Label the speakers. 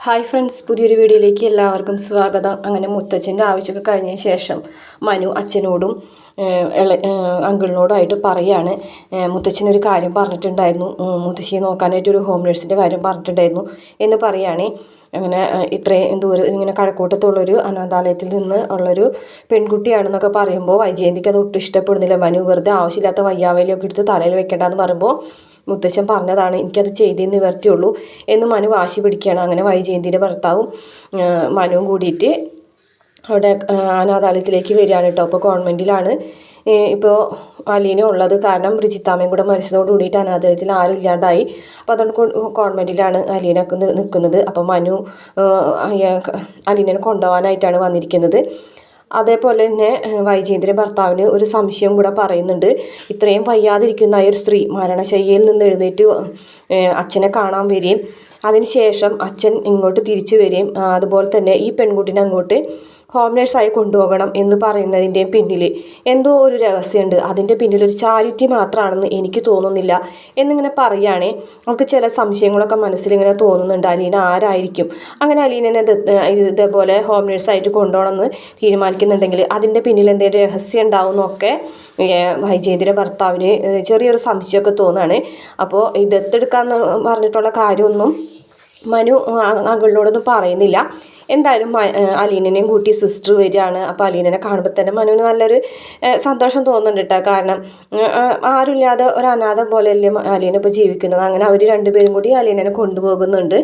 Speaker 1: Hi friends, പുതിയൊരു വീഡിയോയിലേക്ക് എല്ലാവർക്കും സ്വാഗതം. അങ്ങനെ മുത്തച്ഛൻ്റെ ആവശ്യമൊക്കെ കഴിഞ്ഞ ശേഷം മനു അച്ഛനോടും അങ്കിളിനോടുമായിട്ട് പറയാണ്. മുത്തച്ഛനൊരു കാര്യം പറഞ്ഞിട്ടുണ്ടായിരുന്നു, മുത്തശ്ശിയെ നോക്കാനായിട്ടൊരു ഹോം നേഴ്സിൻ്റെ കാര്യം പറഞ്ഞിട്ടുണ്ടായിരുന്നു എന്ന് പറയുകയാണ്. അങ്ങനെ ഇത്രയും ദൂരം ഇങ്ങനെ കഴക്കൂട്ടത്തുള്ളൊരു അനാഥാലയത്തിൽ നിന്ന് ഉള്ളൊരു പെൺകുട്ടിയാണെന്നൊക്കെ പറയുമ്പോൾ വൈജയന്തിക്ക് അത് ഒട്ടും ഇഷ്ടപ്പെടുന്നില്ല. മനു വെറുതെ ആവശ്യമില്ലാത്ത വയ്യാവേലിയൊക്കെ എടുത്ത് തലയിൽ വെക്കേണ്ടെന്ന് പറയുമ്പോൾ മുത്തച്ഛൻ പറഞ്ഞതാണ്, എനിക്കത് ചെയ്തേ നിവർത്തിയുള്ളൂ എന്ന് മനു വാശി പിടിക്കുകയാണ്. അങ്ങനെ വൈജയന്തിയുടെ ഭർത്താവും മനുവും കൂടിയിട്ട് അവിടെ അനാഥാലയത്തിലേക്ക് വരികയാണ് കേട്ടോ. അപ്പോൾ ഗവൺമെൻറ്റിലാണ് ഇപ്പോൾ അലീന ഉള്ളത്. കാരണം ബ്രിജിത്താമ്മയും കൂടെ മരിച്ചതോട് കൂടിയിട്ട് അനാഥാലയത്തിൽ ആരും ഇല്ലാണ്ടായി. അപ്പോൾ അതുകൊണ്ട് ഗവൺമെൻറ്റിലാണ് അലീന നിൽക്കുന്നത്. അപ്പോൾ മനു അലീനനെ കൊണ്ടുപോകാനായിട്ടാണ് വന്നിരിക്കുന്നത്. അതേപോലെ തന്നെ വൈജയന്തിൻ്റെ ഭർത്താവിന് ഒരു സംശയം കൂടെ പറയുന്നുണ്ട്. ഇത്രയും വയ്യാതിരിക്കുന്ന ഒരു സ്ത്രീ മരണശയ്യയിൽ നിന്ന് എഴുന്നേറ്റ് അച്ഛനെ കാണാൻ വരികയും അതിനുശേഷം അച്ഛൻ ഇങ്ങോട്ട് തിരിച്ചു വരികയും അതുപോലെ തന്നെ ഈ പെൺകുട്ടിനെ അങ്ങോട്ട് ഹോം നേഴ്സായി കൊണ്ടുപോകണം എന്ന് പറയുന്നതിൻ്റെ പിന്നിൽ എന്തോ ഒരു രഹസ്യമുണ്ട്. അതിൻ്റെ പിന്നിൽ ഒരു ചാരിറ്റി മാത്രമാണെന്ന് എനിക്ക് തോന്നുന്നില്ല എന്നിങ്ങനെ പറയുകയാണേ. അവൾക്ക് ചില സംശയങ്ങളൊക്കെ മനസ്സിലിങ്ങനെ തോന്നുന്നുണ്ട്. അലീന ആരായിരിക്കും? അങ്ങനെ അലീനനെ ഇതേപോലെ ഹോം നേഴ്സായിട്ട് കൊണ്ടുപോകണമെന്ന് തീരുമാനിക്കുന്നുണ്ടെങ്കിൽ അതിൻ്റെ പിന്നിൽ എന്തെങ്കിലും രഹസ്യം ഉണ്ടാവുമെന്നൊക്കെ വൈജയന്തിൻ്റെ ഭർത്താവിന് ചെറിയൊരു സംശയമൊക്കെ തോന്നുകയാണ്. അപ്പോൾ ഈ ദത്തെടുക്കാന്ന് പറഞ്ഞിട്ടുള്ള കാര്യമൊന്നും മനു അങ്കിളിനോടൊന്നും പറയുന്നില്ല. എന്തായാലും അലീനനെയും കൂട്ടി സിസ്റ്റർ വരികയാണ്. അപ്പോൾ അലീനനെ കാണുമ്പോൾ തന്നെ മനുവിന് നല്ലൊരു സന്തോഷം തോന്നുന്നുണ്ട് കേട്ടോ. കാരണം ആരുമില്ലാതെ ഒരു അനാഥ പോലെയല്ലേ അലീന ഇപ്പോൾ ജീവിക്കുന്നത്. അങ്ങനെ അവർ രണ്ടുപേരും കൂടി അലീനനെ കൊണ്ടുപോകുന്നുണ്ട്.